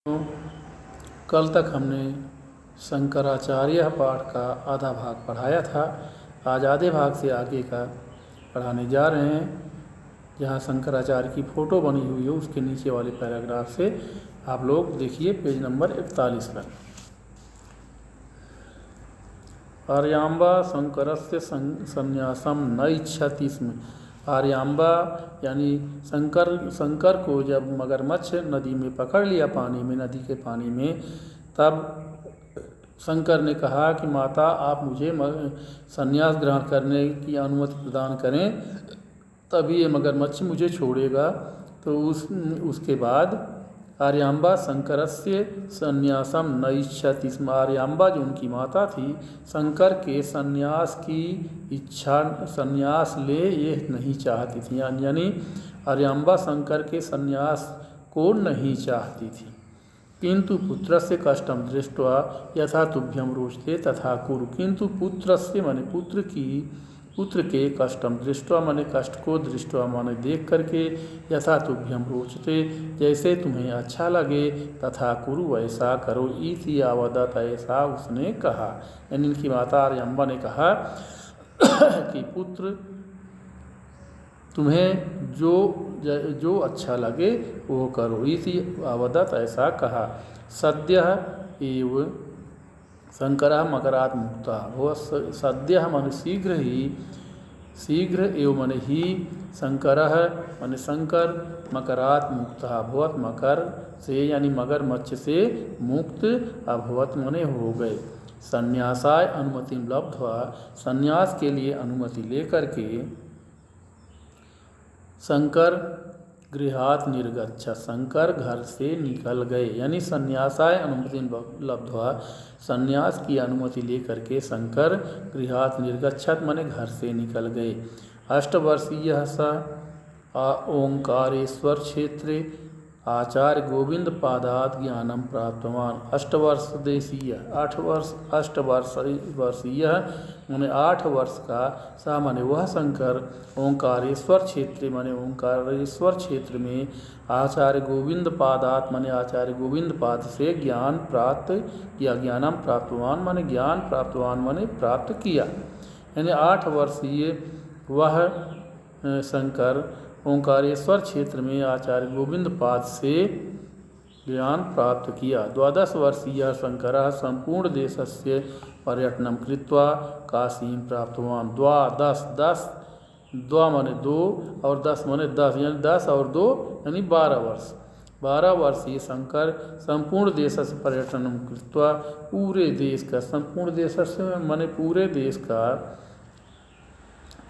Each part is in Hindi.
तो कल तक हमने शंकराचार्य पाठ का आधा भाग पढ़ाया था। आज आधे भाग से आगे का पढ़ाने जा रहे हैं। जहाँ शंकराचार्य की फ़ोटो बनी हुई है उसके नीचे वाले पैराग्राफ से आप लोग देखिए पेज नंबर 41 पर। आर्यांबा शंकरस्य संन्यासम न इच्छति स्म। आर्यांबा यानी शंकर को जब मगरमच्छ नदी में पकड़ लिया, पानी में, नदी के पानी में, तब शंकर ने कहा कि माता आप मुझे संन्यास ग्रहण करने की अनुमति प्रदान करें, तभी ये मगरमच्छ मुझे छोड़ेगा। तो उसके बाद आर्यांबा शंकरस्य संन्यासम न इच्छति स्म। आर्यांबा जो उनकी माता थी, शंकर के संन्यास की इच्छा, संन्यास ले ये नहीं चाहती थी। यानी आर्यांबा शंकर के संन्यास को नहीं चाहती थी। किंतु पुत्रस्य कष्टम दृष्ट्वा यथा तुभ्यम रोचते तथा कुरु। किंतु पुत्रस्य माने पुत्र के कष्टम दृष्ट्वा माने कष्ट को दृष्ट्वा माने देख करके, यथा तुभ्यम रोचते जैसे तुम्हें अच्छा लगे, तथा कुरु वैसा करो। इति आवदत ऐसा उसने कहा। यानी इनकी माता आर्यांबा ने कहा कि पुत्र तुम्हें जो अच्छा लगे वो करो। इति आवदत ऐसा कहा। सद्यः एव शंकरः मकरात् मुक्तः। वो सद्यः माने शीघ्र ही, शीघ्र एवं माने ही, शंकरः माने शंकर, मकरात् मुक्तः अभवत् मकर से यानी मगरमच्छ से मुक्त अभवत् माने हो गए। संन्यासाय अनुमति लब्ध्वा, संन्यास के लिए अनुमति लेकर के शंकर गृहात् निर्गच्छ, शंकर घर से निकल गए। यानी संन्यासाय अनुमति लब्ध्वा, संन्यास की अनुमति लेकर के शंकर गृहात् निर्गच्छत माने घर से निकल गए। अष्टवर्षीय स ओंकारेश्वर क्षेत्रे आचार्य गोविंद पादात ज्ञानम प्राप्तवान। अष्टवर्षीय 8 वर्षीय माने 8 वर्ष का, सा माने वह शंकर, ओंकारेश्वर क्षेत्र माने ओंकारेश्वर क्षेत्र में, आचार्य गोविंद पादात माने आचार्य गोविंद पाद से ज्ञान प्राप्त किया। ज्ञानम प्राप्तवान माने ज्ञान प्राप्तवान माने प्राप्त किया। यानी 8 वर्षीय वह शंकर ओंकारेश्वर क्षेत्र में आचार्य गोविंद पाद से ज्ञान प्राप्त किया। 12 वर्षीय शंकरः संपूर्ण देशस्य पर्यटनं कृत्वा काशीं प्राप्तवान। 10 माने 2 और 10 माने 10, यानी 10 और 2 यानी 12 वर्ष। 12 वर्षीय शंकर संपूर्ण देश से पर्यटन कृत्वा, पूरे देश का, संपूर्ण देश से माने पूरे देश का,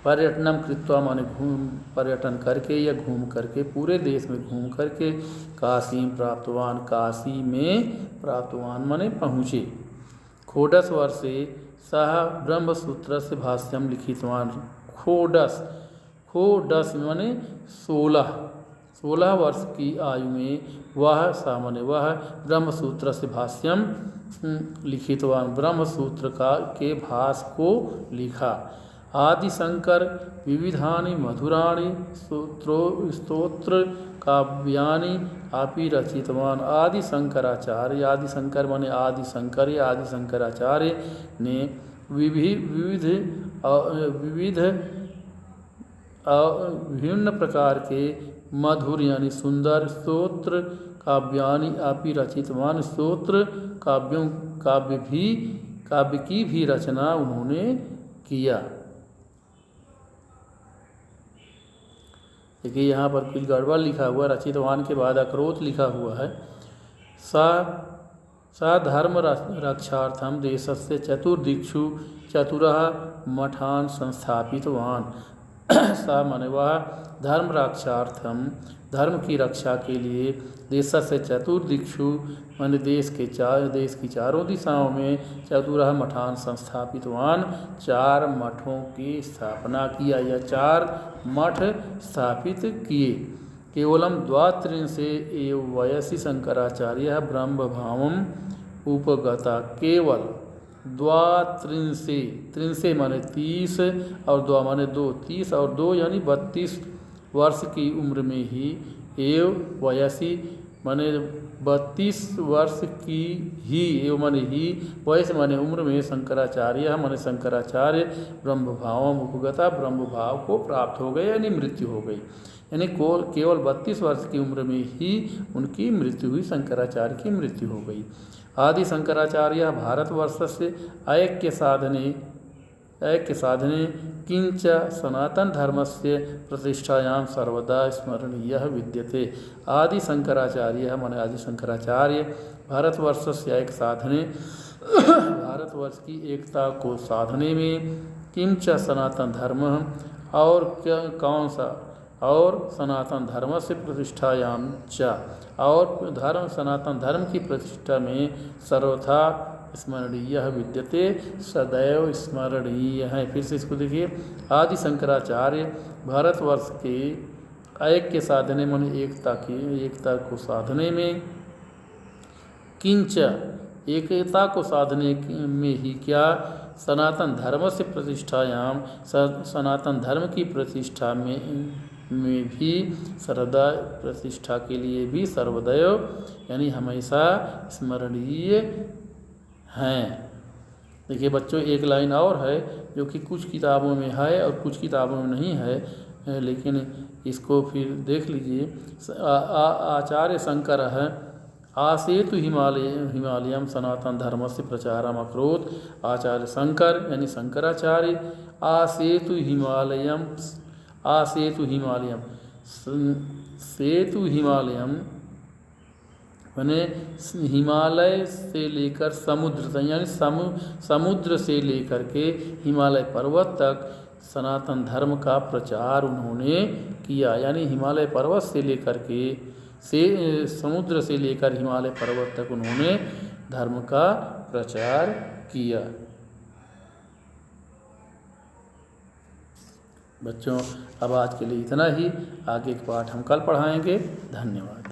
पर्यटनम कृत्वा माने पर्यटन करके या घूम करके, पूरे देश में घूम करके, काशी प्राप्तवान काशी में प्राप्तवान माने पहुँचे। खोडस वर्षे सह ब्रह्मसूत्र से भाष्यम लिखितवान। खोडस माने 16 वर्ष की आयु में वह सामान्य वह ब्रह्मसूत्र से भाष्यम लिखितवान, ब्रह्मसूत्र के भाष्य को लिखा। आदि शंकर विविधानि मधुराणि स्तोत्र काव्यानि अपि रचितवान। आदि शंकराचार्य, आदि शंकर माने आदि शंकर या आदि शंकराचार्य ने विभिन्न प्रकार के मधुर यानी सुंदर स्तोत्र काव्यानि अपि रचितवान। स्तोत्र काव्य की भी रचना उन्होंने किया। देखिए यहाँ पर कुछ गड़बड़ लिखा हुआ, रचितवान के बाद अक्रोत लिखा हुआ है। सा धर्म रक्षार्थम देशस्य चतुर्दिक्षु चतुरः मठान संस्थापितवान। सा माने वह धर्म रक्षार्थम, धर्म की रक्षा के लिए, देश से चतुर्दिक्षु माने देश की चारों दिशाओं में, चतुरः मठान संस्थापितवान 4 मठों की स्थापना किया या 4 मठ स्थापित किए। केवलम 32 एव वयसि शंकराचार्य ब्रह्म भावम उपगता। केवल 32 माने 30 और 2 माने 2, 30 और 2 यानी 32 वर्ष की उम्र में ही, एव वयसी माने 32 वर्ष की ही माने ही वयस माने उम्र में शंकराचार्य माने शंकराचार्य ब्रह्म भावम उपगता ब्रह्म भाव को प्राप्त हो गए यानी मृत्यु हो गई। यानी केवल 32 वर्ष की उम्र में ही उनकी मृत्यु हुई, शंकराचार्य की मृत्यु हो गई। आदि शंकराचार्य भारतवर्ष से ऐक्य साधने किंच सनातन धर्म से प्रतिष्ठायां सर्वदा स्मरणीय विद्यते। आदि शंकराचार्य माने आदि शंकराचार्य भारतवर्ष से ऐक्य साधने भारतवर्ष की एकता को साधने में किंच सनातन धर्म और कौन सा और सनातन धर्म से प्रतिष्ठायाम च और धर्म सनातन धर्म की प्रतिष्ठा में सर्वथा स्मरणीय विद्यते, सदैव स्मरणीय है। फिर से इसको देखिए, आदि शंकराचार्य भारतवर्ष के ऐक्य साधने मन एकता को साधने में किंच एकता को साधने में ही क्या सनातन धर्म से प्रतिष्ठायाम सनातन धर्म की प्रतिष्ठा में भी सर्वदा प्रतिष्ठा के लिए भी सर्वदैव यानी हमेशा स्मरणीय हैं। देखिए बच्चों, एक लाइन और है जो कि कुछ किताबों में है और कुछ किताबों में नहीं है, लेकिन इसको फिर देख लीजिए। आचार्य शंकर है आसेतु हिमालयम सनातन धर्म से प्रचारम अकरोत। आचार्य शंकर यानी शंकराचार्य आसेतु हिमालयम मैंने हिमालय से लेकर समुद्र तक यानी समुद्र से लेकर के हिमालय पर्वत तक सनातन धर्म का प्रचार उन्होंने किया। यानी हिमालय पर्वत से लेकर के समुद्र से लेकर हिमालय पर्वत तक उन्होंने धर्म का प्रचार किया। बच्चों, अब आज के लिए इतना ही। आगे के पाठ हम कल पढ़ाएंगे। धन्यवाद।